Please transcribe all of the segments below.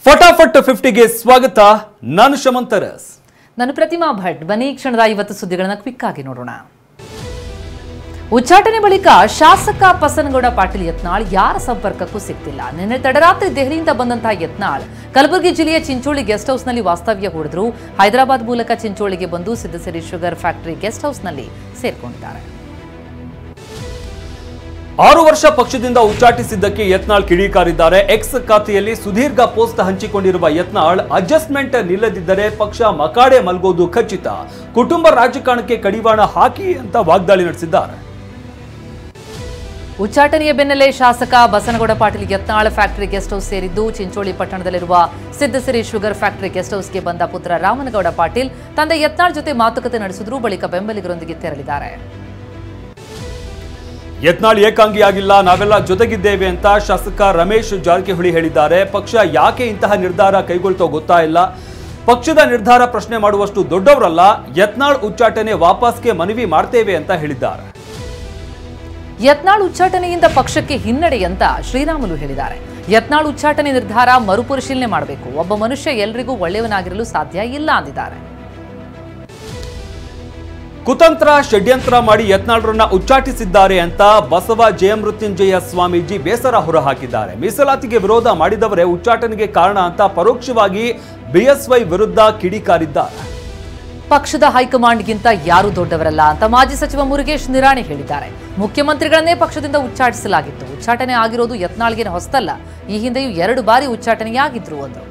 ಫಟಾಫಟ್ 50ಗೆ ಸ್ವಾಗತ. ನಾನು ಶಮಂತರಸ್. ನಾನು ಪ್ರತಿಮಾ ಭಟ್. ಬನ್ನಿ ಕ್ಷಣದ 50 ಸುದ್ದಿಗಳನ್ನು ಕ್ವಿಕ್ ಆಗಿ ನೋಡೋಣ. ಉಚ್ಚಾಟನೆ ಬಳಿಕ ಶಾಸಕ ಬಸನಗೌಡ ಪಾಟೀಲ್ ಯತ್ನಾಳ್ ಯಾರ ಸಂಪರ್ಕಕ್ಕೂ ಸಿಗ್ತಿಲ್ಲ. ನಿನ್ನೆ ತಡರಾತ್ರಿ ದೆಹಲಿಯಿಂದ ಬಂದಂತಹ ಯತ್ನಾಳ್ ಕಲಬುರಗಿ ಜಿಲ್ಲೆಯ ಚಿಂಚೋಳಿ ಗೆಸ್ಟ್ ಹೌಸ್ನಲ್ಲಿ ವಾಸ್ತವ್ಯ ಹೂಡಿದ್ರು. ಹೈದರಾಬಾದ್ ಮೂಲಕ ಚಿಂಚೋಳಿಗೆ ಬಂದು ಸಿದ್ದಸಿರಿ ಶುಗರ್ ಫ್ಯಾಕ್ಟರಿ ಗೆಸ್ಟ್ ಹೌಸ್ನಲ್ಲಿ ಸೇರ್ಕೊಂಡಿದ್ದಾರೆ. 6 ವರ್ಷ ಪಕ್ಷದಿಂದ ಉಚ್ಚಾಟಿಸಿದ್ದಕ್ಕೆ ಯತ್ನಾಳ್ ಕಿಡಿಕಾರಿದ್ದಾರೆ. ಎಕ್ಸ್ ಖಾತೆಯಲ್ಲಿ ಸುದೀರ್ಘ ಪೋಸ್ಟ್ ಹಂಚಿಕೊಂಡಿರುವ ಯತ್ನಾಳ್ ಅಡ್ಜಸ್ಟ್ಮೆಂಟ್ ನಿಲ್ಲದಿದ್ದರೆ ಪಕ್ಷ ಮಕಾಡೆ ಮಲ್ಗೋದು ಖಚಿತ, ಕುಟುಂಬ ರಾಜಕಾರಣಕ್ಕೆ ಕಡಿವಾಣ ಹಾಕಿ ಅಂತ ವಾಗ್ದಾಳಿ ನಡೆಸಿದ್ದಾರೆ. ಉಚ್ಚಾಟನೆಯ ಬೆನ್ನಲ್ಲೇ ಶಾಸಕ Basanagouda Patil Yatnal factory guest house ಸೇರಿದ್ದು, ಚಿಂಚೋಳಿ ಪಟ್ಟಣದಲ್ಲಿರುವ ಸಿದ್ದಸಿರಿ ಶುಗರ್ ಫ್ಯಾಕ್ಟರಿ ಗೆಸ್ಟ್ ಹೌಸ್ಗೆ ಬಂದ ಪುತ್ರ ರಾಮನಗೌಡ ಪಾಟೀಲ್ ತಂದೆ ಯತ್ನಾಳ್ ಜೊತೆ ಮಾತುಕತೆ ನಡೆಸಿದ್ರು. ಬಳಿಕ ಬೆಂಬಲಿಗರೊಂದಿಗೆ ತೆರಳಿದ್ದಾರೆ. ಯತ್ನಾಳ್ ಏಕಾಂಗಿಯಾಗಿಲ್ಲ, ನಾವೆಲ್ಲ ಜೊತೆಗಿದ್ದೇವೆ ಅಂತ ಶಾಸಕ ರಮೇಶ್ ಜಾರಕಿಹೊಳಿ ಹೇಳಿದ್ದಾರೆ. ಪಕ್ಷ ಯಾಕೆ ಇಂತಹ ನಿರ್ಧಾರ ಕೈಗೊಳ್ತೋ ಗೊತ್ತಾ ಇಲ್ಲ. ಪಕ್ಷದ ನಿರ್ಧಾರ ಪ್ರಶ್ನೆ ಮಾಡುವಷ್ಟು ದೊಡ್ಡವರಲ್ಲ. ಯತ್ನಾಳ್ ಉಚ್ಚಾಟನೆ ವಾಪಸ್ಗೆ ಮನವಿ ಮಾಡ್ತೇವೆ ಅಂತ ಹೇಳಿದ್ದಾರೆ. ಯತ್ನಾಳ್ ಉಚ್ಚಾಟನೆಯಿಂದ ಪಕ್ಷಕ್ಕೆ ಹಿನ್ನಡೆ ಅಂತ ಶ್ರೀರಾಮುಲು ಹೇಳಿದ್ದಾರೆ. ಯತ್ನಾಳ್ ಉಚ್ಚಾಟನೆ ನಿರ್ಧಾರ ಮರುಪರಿಶೀಲನೆ ಮಾಡಬೇಕು. ಒಬ್ಬ ಮನುಷ್ಯ ಎಲ್ರಿಗೂ ಒಳ್ಳೆಯವನಾಗಿರಲು ಸಾಧ್ಯ ಇಲ್ಲ ಅಂದಿದ್ದಾರೆ. ಕುತಂತ್ರ ಷಡ್ಯಂತ್ರ ಮಾಡಿ ಯತ್ನಾಳ್ರನ್ನ ಉಚ್ಚಾಟಿಸಿದ್ದಾರೆ ಅಂತ ಬಸವ ಜಯಮೃತ್ಯುಂಜಯ ಸ್ವಾಮೀಜಿ ಬೇಸರ ಹೊರಹಾಕಿದ್ದಾರೆ. ಮೀಸಲಾತಿಗೆ ವಿರೋಧ ಮಾಡಿದವರೇ ಉಚ್ಚಾಟನೆಗೆ ಕಾರಣ ಅಂತ ಪರೋಕ್ಷವಾಗಿ ಬಿಎಸ್ವೈ ವಿರುದ್ಧ ಕಿಡಿಕಾರಿದ್ದಾರೆ. ಪಕ್ಷದ ಹೈಕಮಾಂಡ್ಗಿಂತ ಯಾರೂ ದೊಡ್ಡವರಲ್ಲ ಅಂತ ಮಾಜಿ ಸಚಿವ ಮುರುಗೇಶ್ ನಿರಾಣಿ ಹೇಳಿದ್ದಾರೆ. ಮುಖ್ಯಮಂತ್ರಿಗಳನ್ನೇ ಪಕ್ಷದಿಂದ ಉಚ್ಚಾಟಿಸಲಾಗಿತ್ತು. ಉಚ್ಚಾಟನೆ ಆಗಿರೋದು ಯತ್ನಾಳ್ಗೆ ಹೊಸತಲ್ಲ. ಈ ಹಿಂದೆಯೂ 2 ಬಾರಿ ಉಚ್ಚಾಟನೆಯಾಗಿದ್ರು ಅಂದರು.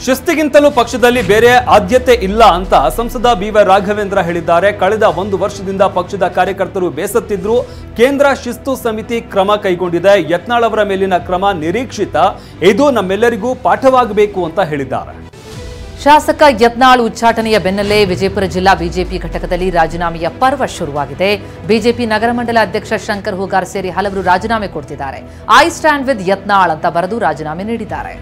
ಶಿಸ್ತಿಗಿಂತಲೂ ಪಕ್ಷದಲ್ಲಿ ಬೇರೆ ಆದ್ಯತೆ ಇಲ್ಲ ಅಂತ ಸಂಸದ ಬಿವೈ ರಾಘವೇಂದ್ರ ಹೇಳಿದ್ದಾರೆ. ಕಳೆದ 1 ವರ್ಷದಿಂದ ಪಕ್ಷದ ಕಾರ್ಯಕರ್ತರು ಬೇಸತ್ತಿದ್ರು. ಕೇಂದ್ರ ಶಿಸ್ತು ಸಮಿತಿ ಕ್ರಮ ಕೈಗೊಂಡಿದೆ. ಯತ್ನಾಳ್ ಅವರ ಮೇಲಿನ ಕ್ರಮ ನಿರೀಕ್ಷಿತ. ಇದು ನಮ್ಮೆಲ್ಲರಿಗೂ ಪಾಠವಾಗಬೇಕು ಅಂತ ಹೇಳಿದ್ದಾರೆ. ಶಾಸಕ ಯತ್ನಾಳ್ ಉಚ್ಚಾಟನೆಯ ಬೆನ್ನಲ್ಲೇ ವಿಜಯಪುರ ಜಿಲ್ಲಾ ಬಿಜೆಪಿ ಘಟಕದಲ್ಲಿ ರಾಜೀನಾಮೆಯ ಪರ್ವ ಶುರುವಾಗಿದೆ. ಬಿಜೆಪಿ ನಗರ ಮಂಡಲ ಅಧ್ಯಕ್ಷ ಶಂಕರ್ ಹೂಗಾರ್ ಸೇರಿ ಹಲವರು ರಾಜೀನಾಮೆ ಕೊಡ್ತಿದ್ದಾರೆ. ಐ ಸ್ಟ್ಯಾಂಡ್ ವಿತ್ ಯತ್ನಾಳ್ ಅಂತ ಬರೆದು ರಾಜೀನಾಮೆ ನೀಡಿದ್ದಾರೆ.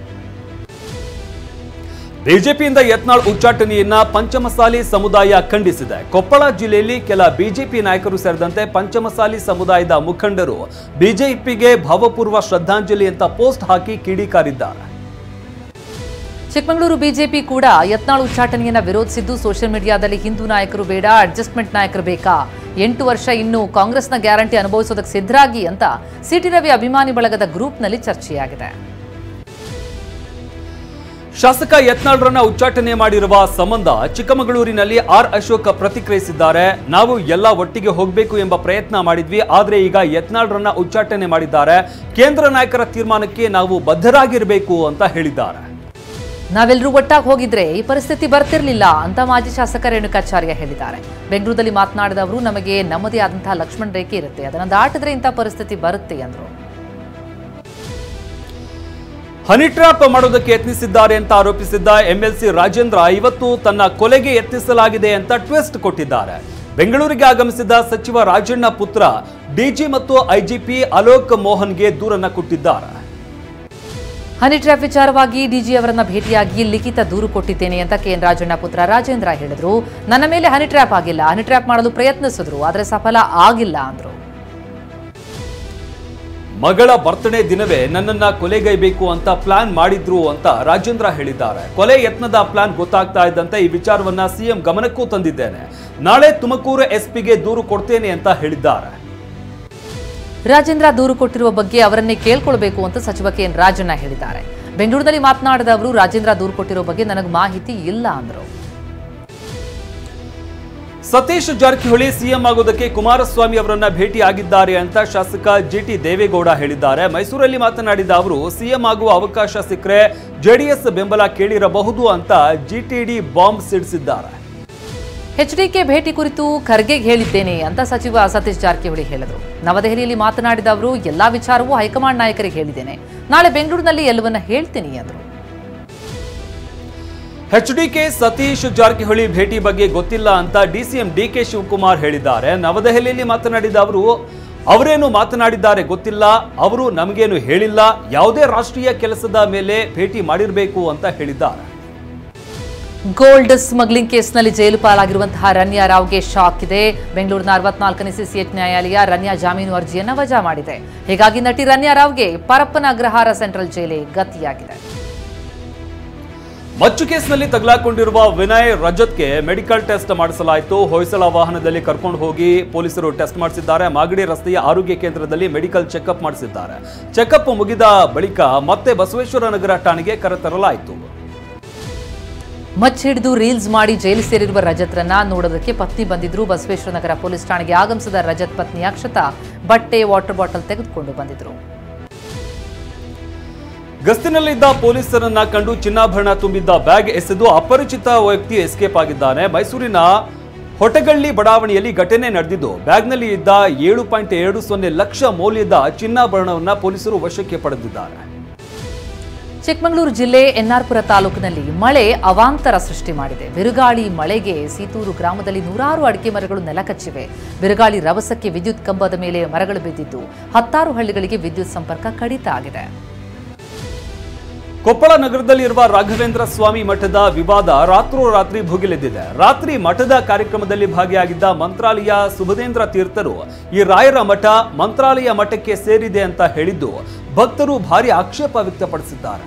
ಬಿಜೆಪಿಯಿಂದ ಯತ್ನಾಳ್ ಉಚ್ಚಾಟನೆಯನ್ನ ಪಂಚಮಸಾಲಿ ಸಮುದಾಯ ಖಂಡಿಸಿದೆ. ಕೊಪ್ಪಳ ಜಿಲ್ಲೆಯಲ್ಲಿ ಕೆಲ ಬಿಜೆಪಿ ನಾಯಕರು ಸೇರಿದಂತೆ ಪಂಚಮಸಾಲಿ ಸಮುದಾಯದ ಮುಖಂಡರು ಬಿಜೆಪಿಗೆ ಭಾವಪೂರ್ವ ಶ್ರದ್ಧಾಂಜಲಿ ಅಂತ ಪೋಸ್ಟ್ ಹಾಕಿ ಕಿಡಿಕಾರಿದ್ದಾರೆ. ಚಿಕ್ಕಮಗಳೂರು ಬಿಜೆಪಿ ಕೂಡ ಯತ್ನಾಳ್ ಉಚ್ಚಾಟನೆಯನ್ನ ವಿರೋಧಿಸಿದ್ದು, ಸೋಷಿಯಲ್ ಮೀಡಿಯಾದಲ್ಲಿ ಹಿಂದೂ ನಾಯಕರು ಬೇಡ, ಅಡ್ಜಸ್ಟ್ಮೆಂಟ್ ನಾಯಕರು ಬೇಕಾ, 8 ವರ್ಷ ಇನ್ನು ಕಾಂಗ್ರೆಸ್ನ ಗ್ಯಾರಂಟಿ ಅನುಭವಿಸೋದಕ್ಕೆ ಸಿದ್ಧರಾಗಿ ಅಂತ ಸಿಟಿ ರವಿ ಅಭಿಮಾನಿ ಬಳಗದ ಗ್ರೂಪ್ನಲ್ಲಿ ಚರ್ಚೆಯಾಗಿದೆ. ಶಾಸಕ ಯತ್ನಾಳ್ರನ್ನ ಉಚ್ಚಾಟನೆ ಮಾಡಿರುವ ಸಂಬಂಧ ಚಿಕ್ಕಮಗಳೂರಿನಲ್ಲಿ ಆರ್ ಅಶೋಕ್ ಪ್ರತಿಕ್ರಿಯಿಸಿದ್ದಾರೆ. ನಾವು ಎಲ್ಲ ಒಟ್ಟಿಗೆ ಹೋಗಬೇಕು ಎಂಬ ಪ್ರಯತ್ನ ಮಾಡಿದ್ವಿ, ಆದ್ರೆ ಈಗ ಯತ್ನಾಳ್ರನ್ನ ಉಚ್ಚಾಟನೆ ಮಾಡಿದ್ದಾರೆ. ಕೇಂದ್ರ ನಾಯಕರ ತೀರ್ಮಾನಕ್ಕೆ ನಾವು ಬದ್ಧರಾಗಿರಬೇಕು ಅಂತ ಹೇಳಿದ್ದಾರೆ. ನಾವೆಲ್ಲರೂ ಒಟ್ಟಾಗಿ ಹೋಗಿದ್ರೆ ಈ ಪರಿಸ್ಥಿತಿ ಬರ್ತಿರ್ಲಿಲ್ಲ ಅಂತ ಮಾಜಿ ಶಾಸಕ ರೇಣುಕಾಚಾರ್ಯ ಹೇಳಿದ್ದಾರೆ. ಬೆಂಗಳೂರಲ್ಲಿ ಮಾತನಾಡಿದ ಅವರು, ನಮಗೆ ನಮ್ಮದೇ ಆದಂತಹ ಲಕ್ಷ್ಮಣ ರೇಖೆ ಇರುತ್ತೆ, ಅದನ್ನ ದಾಟಿದ್ರೆ ಇಂಥ ಪರಿಸ್ಥಿತಿ ಬರುತ್ತೆ ಎಂದರು. ಹನಿ ಟ್ರ್ಯಾಪ್ ಮಾಡೋದಕ್ಕೆ ಯತ್ನಿಸಿದ್ದಾರೆ ಅಂತ ಆರೋಪಿಸಿದ್ದ ಎಂಎಲ್ಸಿ ರಾಜೇಂದ್ರ ಇವತ್ತು ತನ್ನ ಕೊಲೆಗೆ ಯತ್ನಿಸಲಾಗಿದೆ ಅಂತ ಟ್ವಿಸ್ಟ್ ಕೊಟ್ಟಿದ್ದಾರೆ. ಬೆಂಗಳೂರಿಗೆ ಆಗಮಿಸಿದ ಸಚಿವ ರಾಜಣ್ಣ ಪುತ್ರ ಡಿಜಿ ಮತ್ತು ಐಜಿಪಿ ಅಲೋಕ್ ಮೋಹನ್ಗೆ ದೂರನ್ನ ಕೊಟ್ಟಿದ್ದಾರೆ. ಹನಿ ಟ್ರ್ಯಾಪ್ ವಿಚಾರವಾಗಿ ಡಿಜಿ ಅವರನ್ನ ಭೇಟಿಯಾಗಿ ಲಿಖಿತ ದೂರು ಕೊಟ್ಟಿದ್ದೇನೆ ಅಂತ ಕೆಎನ್ ರಾಜಣ್ಣ ಪುತ್ರ ರಾಜೇಂದ್ರ ಹೇಳಿದ್ರು. ನನ್ನ ಮೇಲೆ ಹನಿ ಟ್ರ್ಯಾಪ್ ಆಗಿಲ್ಲ, ಹನಿ ಟ್ರ್ಯಾಪ್ ಮಾಡಲು ಪ್ರಯತ್ನಿಸಿದ್ರು, ಆದರೆ ಸಫಲ ಆಗಿಲ್ಲ ಅಂದ್ರು. ಮಗಳ ಬರ್ತಡೇ ದಿನವೇ ನನ್ನನ್ನ ಕೊಲೆಗೈಬೇಕು ಅಂತ ಪ್ಲಾನ್ ಮಾಡಿದ್ರು ಅಂತ ರಾಜೇಂದ್ರ ಹೇಳಿದ್ದಾರೆ. ಕೊಲೆ ಯತ್ನದ ಪ್ಲಾನ್ ಗೊತ್ತಾಗ್ತಾ ಇದ್ದಂತೆ ಈ ವಿಚಾರವನ್ನ ಸಿಎಂ ಗಮನಕ್ಕೂ ತಂದಿದ್ದೇನೆ. ನಾಳೆ ತುಮಕೂರು ಎಸ್ಪಿಗೆ ದೂರು ಕೊಡ್ತೇನೆ ಅಂತ ಹೇಳಿದ್ದಾರೆ. ರಾಜೇಂದ್ರ ದೂರು ಕೊಟ್ಟಿರುವ ಬಗ್ಗೆ ಅವರನ್ನೇ ಕೇಳ್ಕೊಳ್ಬೇಕು ಅಂತ ಸಚಿವ ಕೆಎನ್ ರಾಜಣ್ಣ ಹೇಳಿದ್ದಾರೆ. ಬೆಂಗಳೂರಿನಲ್ಲಿ ಮಾತನಾಡಿದ ಅವರು, ರಾಜೇಂದ್ರ ದೂರು ಕೊಟ್ಟಿರೋ ಬಗ್ಗೆ ನನಗೆ ಮಾಹಿತಿ ಇಲ್ಲ ಅಂದರು. ಸತೀಶ್ ಜಾರಕಿಹೊಳಿ ಸಿಎಂ ಆಗೋದಕ್ಕೆ ಕುಮಾರಸ್ವಾಮಿ ಅವರನ್ನ ಭೇಟಿಯಾಗಿದ್ದಾರೆ ಅಂತ ಶಾಸಕ ಜಿಟಿ ದೇವೇಗೌಡ ಹೇಳಿದ್ದಾರೆ. ಮೈಸೂರಲ್ಲಿ ಮಾತನಾಡಿದ ಅವರು, ಸಿಎಂ ಆಗುವ ಅವಕಾಶ ಸಿಕ್ಕರೆ ಜೆಡಿಎಸ್ ಬೆಂಬಲ ಕೇಳಿರಬಹುದು ಅಂತ ಜಿಟಿಡಿ ಬಾಂಬ್ ಸಿಡಿಸಿದ್ದಾರೆ. ಎಚ್ಡಿಕೆ ಭೇಟಿ ಕುರಿತು ಖರ್ಗೆಗೆ ಹೇಳಿದ್ದೇನೆ ಅಂತ ಸಚಿವ ಸತೀಶ್ ಜಾರಕಿಹೊಳಿ ಹೇಳಿದರು. ನವದೆಹಲಿಯಲ್ಲಿ ಮಾತನಾಡಿದ ಅವರು, ಎಲ್ಲಾ ವಿಚಾರವೂ ಹೈಕಮಾಂಡ್ ನಾಯಕರಿಗೆ ಹೇಳಿದ್ದೇನೆ, ನಾಳೆ ಬೆಂಗಳೂರಿನಲ್ಲಿ ಎಲ್ಲವನ್ನ ಹೇಳ್ತೀನಿ ಎಂದರು. ಎಚ್ಡಿಕೆ ಸತೀಶ್ ಜಾರಕಿಹೊಳಿ ಭೇಟಿ ಬಗ್ಗೆ ಗೊತ್ತಿಲ್ಲ ಅಂತ ಡಿಸಿಎಂ ಡಿಕೆ ಶಿವಕುಮಾರ್ ಹೇಳಿದ್ದಾರೆ. ನವದೆಹಲಿಯಲ್ಲಿ ಮಾತನಾಡಿದ ಅವರು, ಅವರೇನು ಮಾತನಾಡಿದ್ದಾರೆ ಗೊತ್ತಿಲ್ಲ, ಅವರು ನಮಗೇನು ಹೇಳಿಲ್ಲ, ಯಾವುದೇ ರಾಷ್ಟ್ರೀಯ ಕೆಲಸದ ಮೇಲೆ ಭೇಟಿ ಮಾಡಿರಬೇಕು ಅಂತ ಹೇಳಿದ್ದಾರೆ. ಗೋಲ್ಡ್ ಸ್ಮಗ್ಲಿಂಗ್ ಕೇಸ್ನಲ್ಲಿ ಜೈಲು ಪಾಲಾಗಿರುವಂತಹ ರನ್ಯಾ ರಾವ್ಗೆ ಶಾಕ್ ಇದೆ. ಬೆಂಗಳೂರಿನ 64ನೇ ಸಿಸಿಎಚ್ ನ್ಯಾಯಾಲಯ ರನ್ಯಾ ಜಾಮೀನು ಅರ್ಜಿಯನ್ನು ವಜಾ ಮಾಡಿದೆ. ಹೀಗಾಗಿ ನಟಿ ರನ್ಯಾ ರಾವ್ಗೆ ಪರಪ್ಪನ ಅಗ್ರಹಾರ ಸೆಂಟ್ರಲ್ ಜೈಲೇ ಗತಿಯಾಗಿದೆ. ಮಚ್ಚು ಕೇಸ್ನಲ್ಲಿ ತಗಲಾಕೊಂಡಿರುವ ವಿನಯ್ ರಜತ್ಗೆ ಮೆಡಿಕಲ್ ಟೆಸ್ಟ್ ಮಾಡಿಸಲಾಯಿತು. ಹೊಯ್ಸಳ ವಾಹನದಲ್ಲಿ ಕರ್ಕೊಂಡು ಹೋಗಿ ಪೊಲೀಸರು ಟೆಸ್ಟ್ ಮಾಡಿಸಿದ್ದಾರೆ. ಮಾಗಡಿ ರಸ್ತೆಯ ಆರೋಗ್ಯ ಕೇಂದ್ರದಲ್ಲಿ ಮೆಡಿಕಲ್ ಚೆಕಪ್ ಮಾಡಿಸಿದ್ದಾರೆ. ಚೆಕಪ್ ಮುಗಿದ ಬಳಿಕ ಮತ್ತೆ ಬಸವೇಶ್ವರ ನಗರ ಠಾಣೆಗೆ ಕರೆತರಲಾಯಿತು. ಮಚ್ಚ ಹಿಡಿದು ರೀಲ್ಸ್ ಮಾಡಿ ಜೈಲು ಸೇರಿರುವ ರಜತ್ರನ್ನ ನೋಡೋದಕ್ಕೆ ಪತ್ನಿ ಬಂದಿದ್ರು. ಬಸವೇಶ್ವರ ನಗರ ಪೊಲೀಸ್ ಠಾಣೆಗೆ ಆಗಮಿಸಿದ ರಜತ್ ಪತ್ನಿ ಅಕ್ಷತಾ ಬಟ್ಟೆ, ವಾಟರ್ ಬಾಟಲ್ ತೆಗೆದುಕೊಂಡು ಬಂದಿದ್ರು. ಗಸ್ತಿನಲ್ಲಿದ್ದ ಪೊಲೀಸರನ್ನ ಕಂಡು ಚಿನ್ನಾಭರಣ ತುಂಬಿದ್ದ ಬ್ಯಾಗ್ ಎಸೆದು ಅಪರಿಚಿತ ವ್ಯಕ್ತಿ ಎಸ್ಕೇಪ್ ಆಗಿದ್ದಾನೆ. ಮೈಸೂರಿನ ಹೊಟಗಳ್ಳಿ ಬಡಾವಣೆಯಲ್ಲಿ ಘಟನೆ ನಡೆದಿದ್ದು, ಬ್ಯಾಗ್ನಲ್ಲಿ ಇದ್ದ 7.20 ಲಕ್ಷ ಮೌಲ್ಯದ ಚಿನ್ನಾಭರಣವನ್ನ ಪೊಲೀಸರು ವಶಕ್ಕೆ ಪಡೆದಿದ್ದಾರೆ. ಚಿಕ್ಕಮಗಳೂರು ಜಿಲ್ಲೆ ಎನ್ಆರ್ಪುರ ತಾಲೂಕಿನಲ್ಲಿ ಮಳೆ ಅವಾಂತರ ಸೃಷ್ಟಿ ಮಾಡಿದೆ. ಬಿರುಗಾಳಿ ಮಳೆಗೆ ಸೀತೂರು ಗ್ರಾಮದಲ್ಲಿ 100 ಅಡಿಕೆ ಮರಗಳು ನೆಲಕಚ್ಚಿವೆ. ಬಿರುಗಾಳಿ ರಭಸಕ್ಕೆ ವಿದ್ಯುತ್ ಕಂಬದ ಮೇಲೆ ಮರಗಳು ಬಿದ್ದಿದ್ದು 10 ಹಳ್ಳಿಗಳಿಗೆ ವಿದ್ಯುತ್ ಸಂಪರ್ಕ ಕಡಿತ ಆಗಿದೆ. ಕೊಪ್ಪಳ ನಗರದಲ್ಲಿರುವ ರಾಘವೇಂದ್ರ ಸ್ವಾಮಿ ಮಠದ ವಿವಾದ ರಾತ್ರೋರಾತ್ರಿ ಭುಗಿಲೆದ್ದಿದೆ. ರಾತ್ರಿ ಮಠದ ಕಾರ್ಯಕ್ರಮದಲ್ಲಿ ಭಾಗಿಯಾಗಿದ್ದ ಮಂತ್ರಾಲಯ ಸುಬುಧೇಂದ್ರ ತೀರ್ಥರು ಈ ರಾಯರ ಮಠ ಮಂತ್ರಾಲಯ ಮಠಕ್ಕೆ ಸೇರಿದೆ ಅಂತ ಹೇಳಿದ್ದು ಭಕ್ತರು ಭಾರಿ ಆಕ್ಷೇಪ ವ್ಯಕ್ತಪಡಿಸಿದ್ದಾರೆ.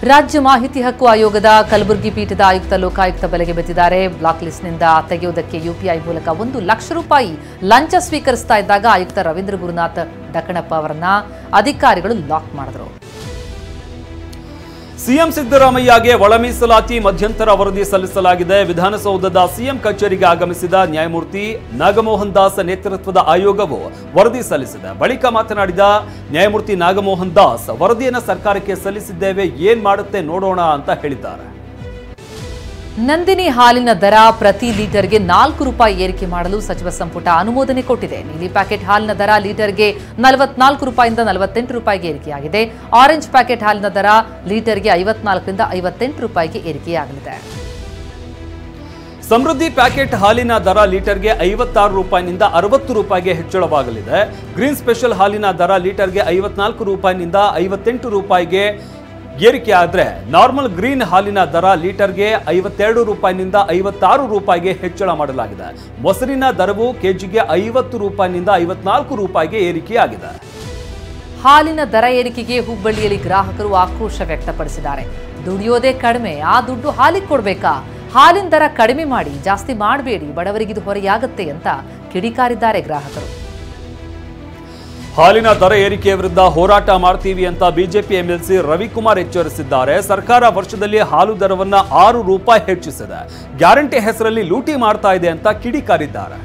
ರಾಜ್ಯ ಮಾಹಿತಿ ಹಕ್ಕು ಆಯೋಗದ ಕಲಬುರಗಿ ಪೀಠದ ಆಯುಕ್ತ ಲೋಕಾಯುಕ್ತ ಬಲೆಗೆ ಬಿದ್ದಿದ್ದಾರೆ. ಬ್ಲಾಕ್ ಲಿಸ್ಟ್ನಿಂದ ತೆಗೆಯುವುದಕ್ಕೆ ಯುಪಿಐ ಮೂಲಕ 1 ಲಕ್ಷ ರೂಪಾಯಿ ಲಂಚ ಸ್ವೀಕರಿಸ್ತಾ ಇದ್ದಾಗ ಆಯುಕ್ತ ರವೀಂದ್ರ ಗುರುನಾಥ್ ಡಕಣಪ್ಪ ಅವರನ್ನ ಅಧಿಕಾರಿಗಳು ಲಾಕ್ ಮಾಡಿದ್ರು. ಸಿಎಂ ಸಿದ್ದರಾಮಯ್ಯಗೆ ಒಳ ಮೀಸಲಾತಿ ಮಧ್ಯಂತರ ವರದಿ ಸಲ್ಲಿಸಲಾಗಿದೆ. ವಿಧಾನಸೌಧದ ಸಿಎಂ ಕಚೇರಿಗೆ ಆಗಮಿಸಿದ ನ್ಯಾಯಮೂರ್ತಿ ನಾಗಮೋಹನ್ ದಾಸ್ ನೇತೃತ್ವದ ಆಯೋಗವು ವರದಿ ಸಲ್ಲಿಸಿದೆ. ಬಳಿಕ ಮಾತನಾಡಿದ ನ್ಯಾಯಮೂರ್ತಿ ನಾಗಮೋಹನ್ ದಾಸ್, ವರದಿಯನ್ನು ಸರ್ಕಾರಕ್ಕೆ ಸಲ್ಲಿಸಿದ್ದೇವೆ, ಏನ್ ಮಾಡುತ್ತೆ ನೋಡೋಣ ಅಂತ ಹೇಳಿದ್ದಾರೆ. ನಂದಿನಿ ಹಾಲಿನ ದರ ಪ್ರತಿ ಲೀಟರ್ಗೆ 4 ರೂಪಾಯಿ ಏರಿಕೆ ಮಾಡಲು ಸಚಿವ ಸಂಪುಟ ಅನುಮೋದನೆ ಕೊಟ್ಟಿದೆ. ನೀಲಿ ಪ್ಯಾಕೆಟ್ ಹಾಲಿನ ದರ ಲೀಟರ್ಗೆ 44 ರೂಪಾಯಿಂದ 48 ರೂಪಾಯಿಗೆ ಏರಿಕೆಯಾಗಿದೆ. ಆರೆಂಜ್ ಪ್ಯಾಕೆಟ್ ಹಾಲಿನ ದರ ಲೀಟರ್ಗೆ 54ರಿಂದ 58 ರೂಪಾಯಿಗೆ ಏರಿಕೆಯಾಗಲಿದೆ. ಸಮೃದ್ಧಿ ಪ್ಯಾಕೆಟ್ ಹಾಲಿನ ದರ ಲೀಟರ್ಗೆ 56 ರೂಪಾಯಿನಿಂದ 60 ರೂಪಾಯಿಗೆ ಹೆಚ್ಚಳವಾಗಲಿದೆ. ಗ್ರೀನ್ ಸ್ಪೆಷಲ್ ಹಾಲಿನ ದರ ಲೀಟರ್ಗೆ 54 ರೂಪಾಯಿನಿಂದ 58 ರೂಪಾಯಿಗೆ ಏರಿಕೆ ಆದರೆ ನಾರ್ಮಲ್ ಗ್ರೀನ್ ಹಾಲಿನ ದರ ಲೀಟರ್ಗೆ 52 ರೂಪಾಯಿನಿಂದ 56 ರೂಪಾಯಿಗೆ ಹೆಚ್ಚಳ ಮಾಡಲಾಗಿದೆ. ಮೊಸರಿನ ದರವು ಕೆಜಿಗೆ 50 ರೂಪಾಯಿನಿಂದ 54 ರೂಪಾಯಿಗೆ ಏರಿಕೆಯಾಗಿದೆ. ಹಾಲಿನ ದರ ಏರಿಕೆಗೆ ಹುಬ್ಬಳ್ಳಿಯಲ್ಲಿ ಗ್ರಾಹಕರು ಆಕ್ರೋಶ ವ್ಯಕ್ತಪಡಿಸಿದ್ದಾರೆ. ದುಡಿಯೋದೇ ಕಡಿಮೆ, ಆ ದುಡ್ಡು ಹಾಲಿಗೆ ಕೊಡಬೇಕಾ? ಹಾಲಿನ ದರ ಕಡಿಮೆ ಮಾಡಿ, ಜಾಸ್ತಿ ಮಾಡಬೇಡಿ, ಬಡವರಿಗಿದು ಹೊರೆಯಾಗುತ್ತೆ ಅಂತ ಕಿಡಿಕಾರಿದ್ದಾರೆ ಗ್ರಾಹಕರು. ಹಾಲಿನ ದರ ಏರಿಕೆಯ ವಿರುದ್ಧ ಹೋರಾಟ ಮಾಡ್ತೀವಿ ಅಂತ ಬಿಜೆಪಿ ಎಂಎಲ್ಸಿ ರವಿಕುಮಾರ್ ಎಚ್ಚರಿಸಿದ್ದಾರೆ. ಸರ್ಕಾರ ವರ್ಷದಲ್ಲಿ ಹಾಲು ದರವನ್ನ 6 ರೂಪಾಯಿ ಹೆಚ್ಚಿಸಿದೆ, ಗ್ಯಾರಂಟಿ ಹೆಸರಲ್ಲಿ ಲೂಟಿ ಮಾಡ್ತಾ ಇದೆ ಅಂತ ಕಿಡಿಕಾರಿದ್ದಾರೆ.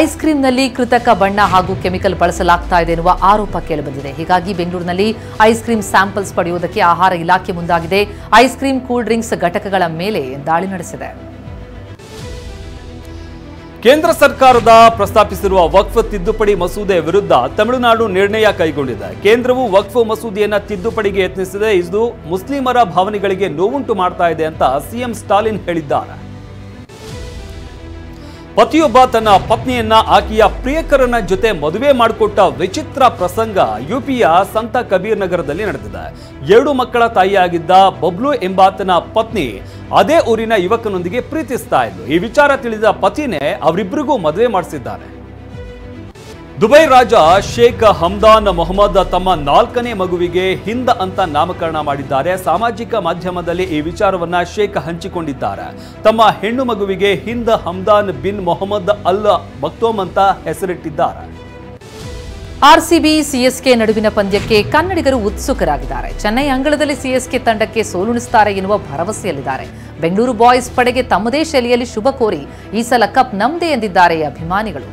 ಐಸ್ ಕ್ರೀಂನಲ್ಲಿ ಕೃತಕ ಬಣ್ಣ ಹಾಗೂ ಕೆಮಿಕಲ್ ಬಳಸಲಾಗ್ತಾ ಇದೆ ಎನ್ನುವ ಆರೋಪ ಕೇಳಿಬಂದಿದೆ. ಹೀಗಾಗಿ ಬೆಂಗಳೂರಿನಲ್ಲಿ ಐಸ್ ಕ್ರೀಂ ಸ್ಯಾಂಪಲ್ಸ್ ಪಡೆಯುವುದಕ್ಕೆ ಆಹಾರ ಇಲಾಖೆ ಮುಂದಾಗಿದೆ. ಐಸ್ ಕ್ರೀಂ, ಕೂಲ್ ಡ್ರಿಂಕ್ಸ್ ಘಟಕಗಳ ಮೇಲೆ ದಾಳಿ ನಡೆಸಿದೆ. ಕೇಂದ್ರ ಸರ್ಕಾರದ ಪ್ರಸ್ತಾಪಿಸಿರುವ ವಕ್ಫ್ ತಿದ್ದುಪಡಿ ಮಸೂದೆ ವಿರುದ್ಧ ತಮಿಳುನಾಡು ನಿರ್ಣಯ ಕೈಗೊಂಡಿದೆ. ಕೇಂದ್ರವು ವಕ್ಫ್ ಮಸೂದೆಯನ್ನ ತಿದ್ದುಪಡಿಗೆ ಯತ್ನಿಸಿದೆ. ಇದು ಮುಸ್ಲಿಮರ ಭಾವನೆಗಳಿಗೆ ನೋವುಂಟು ಮಾಡ್ತಾ ಇದೆ ಅಂತ ಸಿಎಂ ಸ್ಟಾಲಿನ್ ಹೇಳಿದ್ದಾರೆ. ಪತಿಯೊಬ್ಬ ತನ್ನ ಪತ್ನಿಯನ್ನ ಆಕೆಯ ಪ್ರಿಯಕರನ ಜೊತೆ ಮದುವೆ ಮಾಡಿಕೊಟ್ಟ ವಿಚಿತ್ರ ಪ್ರಸಂಗ ಯುಪಿಯ ಸಂತ ಕಬೀರ್ ನಗರದಲ್ಲಿ ನಡೆದಿದೆ. 2 ಮಕ್ಕಳ ತಾಯಿಯಾಗಿದ್ದ ಬಬ್ಲು ಎಂಬಾತನ ಪತ್ನಿ ಅದೇ ಊರಿನ ಯುವಕನೊಂದಿಗೆ ಪ್ರೀತಿಸ್ತಾ ಇದ್ಲು. ಈ ವಿಚಾರ ತಿಳಿದ ಪತಿನೇ ಅವರಿಬ್ಬರಿಗೂ ಮದುವೆ ಮಾಡಿಸಿದ್ದಾನೆ. ದುಬೈ ರಾಜ ಶೇಖ್ ಹಮ್ದಾನ್ ಮೊಹಮ್ಮದ್ ತಮ್ಮ 4ನೇ ಮಗುವಿಗೆ ಹಿಂದ್ ಅಂತ ನಾಮಕರಣ ಮಾಡಿದ್ದಾರೆ. ಸಾಮಾಜಿಕ ಮಾಧ್ಯಮದಲ್ಲಿ ಈ ವಿಚಾರವನ್ನ ಶೇಖ್ ಹಂಚಿಕೊಂಡಿದ್ದಾರೆ. ತಮ್ಮ ಹೆಣ್ಣು ಮಗುವಿಗೆ ಹಿಂದ್ ಹಮ್ದಾನ್ ಬಿನ್ ಮೊಹಮ್ಮದ್ ಅಲ್ ಮಕ್ತೋಮ್ ಅಂತ ಹೆಸರಿಟ್ಟಿದ್ದಾರೆ. ಆರ್ಸಿಬಿ ಸಿಎಸ್ಕೆ ನಡುವಿನ ಪಂದ್ಯಕ್ಕೆ ಕನ್ನಡಿಗರು ಉತ್ಸುಕರಾಗಿದ್ದಾರೆ. ಚೆನ್ನೈ ಅಂಗಳದಲ್ಲಿ ಸಿಎಸ್ಕೆ ತಂಡಕ್ಕೆ ಸೋಲುಣಿಸುತ್ತಾರೆ ಎನ್ನುವ ಭರವಸೆಯಲ್ಲಿದ್ದಾರೆ. ಬೆಂಗಳೂರು ಬಾಯ್ಸ್ ಪಡೆಗೆ ತಮ್ಮದೇ ಶೈಲಿಯಲ್ಲಿ ಶುಭ ಕೋರಿ ಈ ಸಲ ಕಪ್ ನಮ್ಮದೇ ಎಂದಿದ್ದಾರೆ ಅಭಿಮಾನಿಗಳು.